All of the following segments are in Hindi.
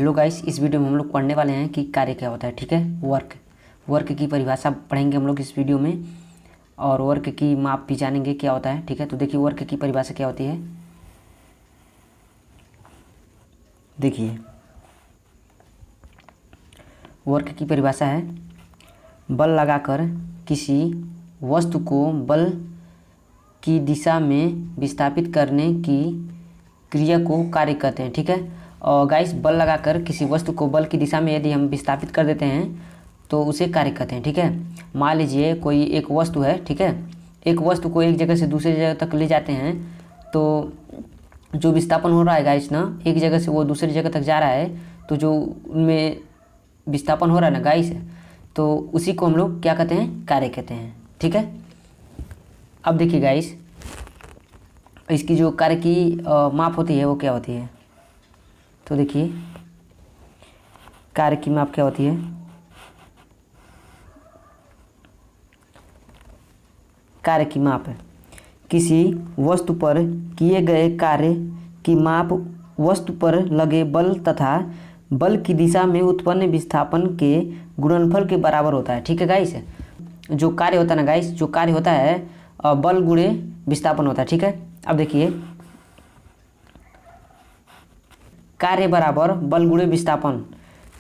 हेलो गाइस, इस वीडियो में हम लोग पढ़ने वाले हैं कि कार्य क्या होता है। ठीक है, वर्क की परिभाषा पढ़ेंगे हम लोग इस वीडियो में, और वर्क की माप भी जानेंगे क्या होता है। ठीक है, तो देखिए वर्क की परिभाषा क्या होती है। देखिए वर्क की परिभाषा है बल लगाकर किसी वस्तु को बल की दिशा में विस्थापित करने की क्रिया को कार्य कहते हैं। ठीक है, और गाइस बल लगाकर किसी वस्तु को बल की दिशा में यदि हम विस्थापित कर देते हैं तो उसे कार्य कहते हैं। ठीक है, मान लीजिए कोई एक वस्तु है। ठीक है, एक वस्तु को एक जगह से दूसरी जगह तक ले जाते हैं तो जो विस्थापन हो रहा है गाइस ना, एक जगह से वो दूसरी जगह तक जा रहा है, तो जो उनमें विस्थापन हो रहा है ना गाइस, तो उसी को हम लोग क्या कहते हैं, कार्य कहते हैं। ठीक है, अब देखिए गाइस इसकी जो कार्य की माप होती है वो क्या होती है। तो देखिए कार्य की माप क्या होती है। कार्य की माप है किसी वस्तु पर किए गए कार्य की माप वस्तु पर लगे बल तथा बल की दिशा में उत्पन्न विस्थापन के गुणनफल के बराबर होता है। ठीक है गाइस, जो कार्य होता है ना गाइस, जो कार्य होता है बल गुणे विस्थापन होता है। ठीक है, अब देखिए कार्य बराबर बल गुणे विस्थापन,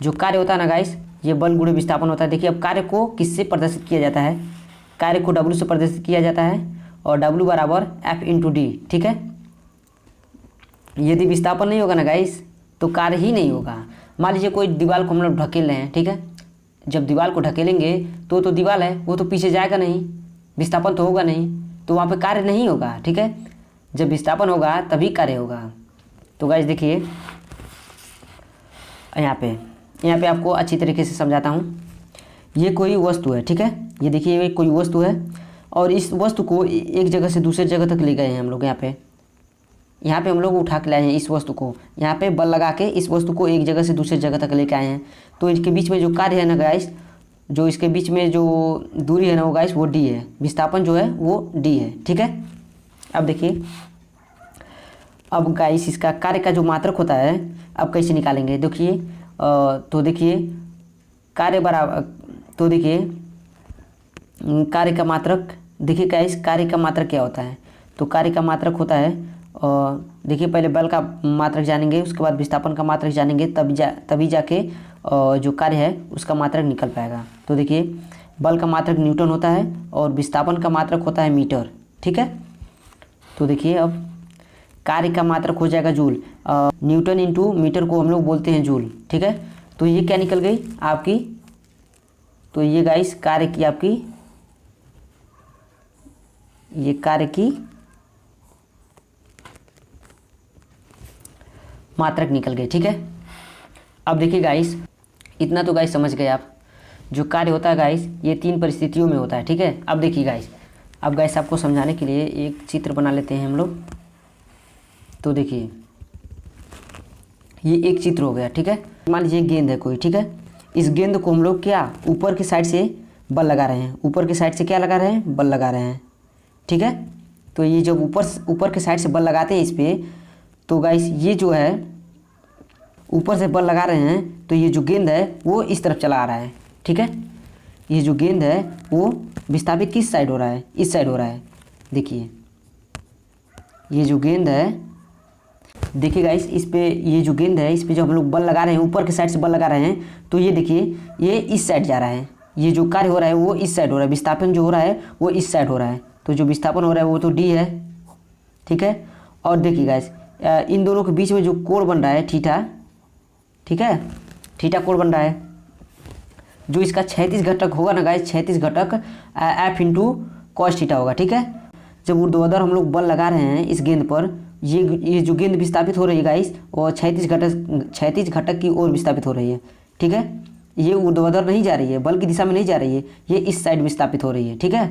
जो कार्य होता है ना गाइस, ये बल गुणे विस्थापन होता है। देखिए अब कार्य को किससे प्रदर्शित किया जाता है, कार्य को W से प्रदर्शित किया जाता है, और W बराबर F/D। ठीक है, यदि विस्थापन नहीं होगा ना गाइस तो कार्य ही नहीं होगा। मान लीजिए कोई दीवार को हम लोग ढकेल रहे हैं। ठीक है, जब दीवार को ढकेलेंगे तो दीवार है वो तो पीछे जाएगा नहीं, विस्थापन तो होगा नहीं, तो वहाँ पे कार्य नहीं होगा। ठीक है, जब विस्थापन होगा तभी कार्य होगा। तो गाइस देखिए यहाँ पे आपको अच्छी तरीके से समझाता हूँ। ये कोई वस्तु है। ठीक है, ये देखिए ये कोई वस्तु है, और इस वस्तु को एक जगह से दूसरी जगह तक ले गए हैं हम लोग। यहाँ पे हम लोग उठा के लाए हैं इस वस्तु को, यहाँ पे बल लगा के इस वस्तु को एक जगह से दूसरी जगह तक लेके आए हैं। तो इसके बीच में जो कार्य है ना गाइस, जो इसके बीच में जो दूरी है ना वो गाइस वो D है, विस्थापन जो है वो D है। ठीक है, अब देखिए अब गाइस इसका कार्य का जो मात्रक होता है अब कैसे निकालेंगे। देखिए तो देखिए कार्य बराबर, तो देखिए कार्य का मात्रक, देखिए गाइस कार्य का मात्रक क्या होता है। तो कार्य का मात्रक होता है, देखिए पहले बल का मात्रक जानेंगे, उसके बाद विस्थापन का मात्रक जानेंगे, तभी जाके जो कार्य है उसका मात्रक निकल पाएगा। तो देखिए बल का मात्रक न्यूटन होता है और विस्थापन का मात्रक होता है मीटर। ठीक है, तो देखिए अब कार्य का मात्रक हो जाएगा जूल, न्यूटन इंटू मीटर को हम लोग बोलते हैं जूल। ठीक है, तो ये क्या निकल गई आपकी, तो ये गाइस कार्य की आपकी, ये कार्य की मात्रक निकल गई। ठीक है, अब देखिए गाइस इतना तो गाइस समझ गए आप, जो कार्य होता है गाइस ये 3 परिस्थितियों में होता है। ठीक है, अब देखिए गाइस, अब गाइस आपको समझाने के लिए एक चित्र बना लेते हैं हम लोग। तो देखिए ये एक चित्र हो गया। ठीक है, मान लीजिए गेंद है कोई। ठीक है, इस गेंद को हम लोग क्या ऊपर की साइड से बल लगा रहे हैं, ऊपर की साइड से क्या लगा रहे हैं, बल लगा रहे हैं। ठीक है, तो ये जब ऊपर के साइड से बल लगाते हैं इस पर, तो गाइस ये जो है ऊपर से बल लगा रहे हैं, तो ये जो गेंद है वो इस तरफ चला आ रहा है। ठीक है, ये जो गेंद है वो विस्थापित किस साइड हो रहा है, इस साइड हो रहा है। देखिए ये जो गेंद है, देखिए गाइस इस पे ये जो गेंद है इस पे जो हम लोग बल लगा रहे हैं, ऊपर के साइड से बल लगा रहे हैं, तो ये देखिए ये इस साइड जा रहा है, ये जो कार्य हो रहा है वो इस साइड हो रहा है, विस्थापन जो हो रहा है वो इस साइड हो रहा है, तो जो विस्थापन हो रहा है वो तो D है। ठीक है, और देखिए गाइस इन दोनों के बीच में जो कोण बन रहा है थीटा, ठीक है, थीटा कोण बन रहा है, जो इसका क्षैतिज घटक होगा ना गाइस, क्षैतिज घटक F/cos थीटा होगा। ठीक है, जब ऊर्ध्वाधर हम लोग बल लगा रहे हैं इस गेंद पर, ये जो गेंद विस्थापित हो रही है गाइस और क्षैतिज घटक की ओर विस्थापित हो रही है। ठीक है, ये ऊर्ध्वाधर नहीं जा रही है, बल की दिशा में नहीं जा रही है, ये इस साइड विस्थापित हो रही है। ठीक है,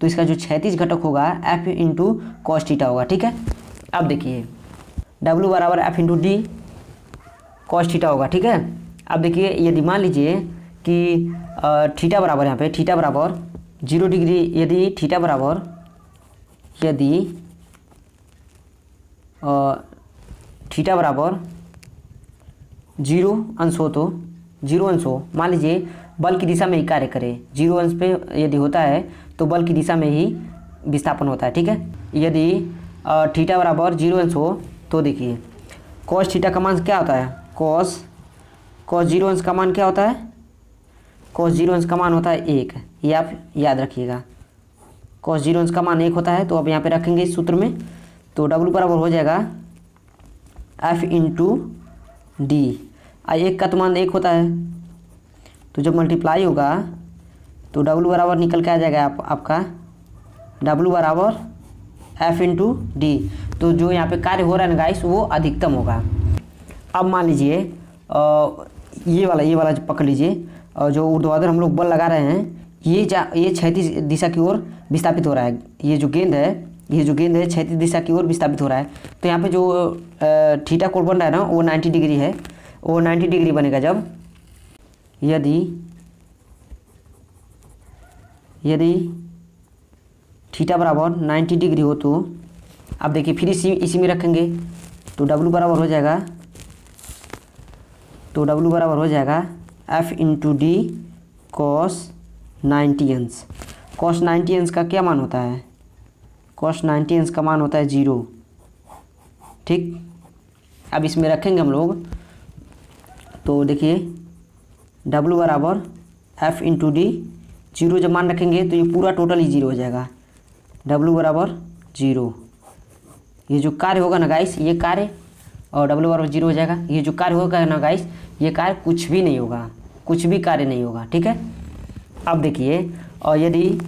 तो इसका जो क्षैतिज घटक होगा F/cos थीटा होगा। ठीक है, अब देखिए W बराबर F/D cos थीटा होगा। ठीक है, अब देखिए यदि मान लीजिए कि थीटा बराबर, यहाँ पे थीटा बराबर 0 डिग्री, यदि थीटा बराबर, यदि थीटा बराबर जीरो अंश हो तो जीरो अंश हो, मान लीजिए बल की दिशा में ही कार्य करे, जीरो अंश पे यदि होता है तो बल की दिशा में ही विस्थापन होता है, ठीक है। यदि थीटा बराबर जीरो अंश हो तो देखिए कॉस थीटा का मान क्या होता है, कॉस जीरो अंश का मान क्या होता है, कॉस जीरो अंश का मान होता है 1, ये आप याद रखिएगा। कॉस जीरो अंश का मान 1 होता है, तो अब यहाँ पे रखेंगे इस सूत्र में, तो डब्ल्यू बराबर हो जाएगा एफ इंटू डी। एक का तो मान 1 होता है, तो जब मल्टीप्लाई होगा तो डब्ल्यू बराबर निकल के आ जाएगा आपका डब्ल्यू बराबर एफ इंटू डी। तो जो यहाँ पे कार्य हो रहा है ना गाइस वो अधिकतम होगा। अब मान लीजिए ये वाला जो पकड़ लीजिए, जो ऊर्ध्वाधर हम लोग बल लगा रहे हैं, ये क्षैतिज दिशा की ओर विस्थापित हो रहा है। ये जो गेंद है क्षैतिज दिशा की ओर विस्थापित हो रहा है। तो यहाँ पे जो थीटा कोण बन रहा है ना वो 90 डिग्री है, वो 90 डिग्री बनेगा जब यदि थीटा बराबर 90 डिग्री हो। तो अब देखिए फिर इसी में रखेंगे, तो डब्ल्यू बराबर हो जाएगा एफ इंटू डी कॉस 90 अंश। कॉस 90 अंश का क्या मान होता है, कॉस 90 अंश का मान होता है 0, ठीक। अब इसमें रखेंगे हम लोग, तो देखिए डब्ल्यू बराबर एफ इंटू डी, 0 जब मान रखेंगे तो ये पूरा टोटल ही 0 हो जाएगा, डब्ल्यू बराबर 0। ये जो कार्य होगा ना गाइस, ये कार्य और डब्ल्यू बराबर 0 हो जाएगा। ये जो कार्य होगा ना गाइस, ये कार्य कुछ भी नहीं होगा, कुछ भी कार्य नहीं होगा, ठीक है। अब देखिए और यदि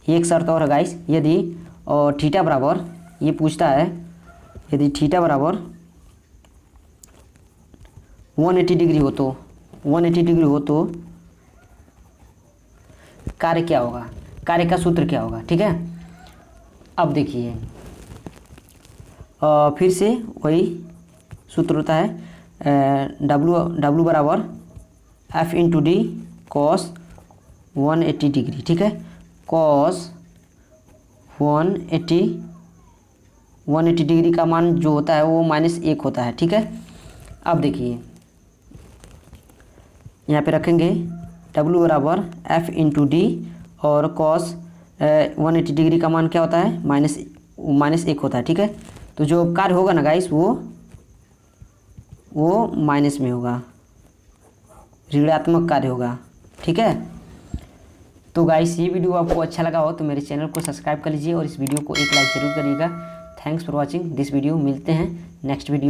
एक शर्त और है गाइस, यदि थीटा बराबर, ये पूछता है यदि थीटा बराबर 180 डिग्री हो तो 180 डिग्री हो तो कार्य क्या होगा, कार्य का सूत्र क्या होगा, ठीक है। अब देखिए फिर से वही सूत्र होता है डब्ल्यू बराबर F into D cos 180 degree, ठीक है। कॉस 180 डिग्री का मान जो होता है वो -1 होता है, ठीक है। अब देखिए यहाँ पे रखेंगे डब्ल्यू बराबर एफ इंटू डी और कॉस 180 डिग्री का मान क्या होता है, -1 होता है, ठीक है। तो जो कार्य होगा ना गाइस वो माइनस में होगा, ऋणात्मक कार्य होगा, ठीक है। तो गाइस ये वीडियो आपको अच्छा लगा हो तो मेरे चैनल को सब्सक्राइब कर लीजिए और इस वीडियो को एक लाइक ज़रूर करिएगा। Thanks for watching this video. मिलते हैं नेक्स्ट वीडियो।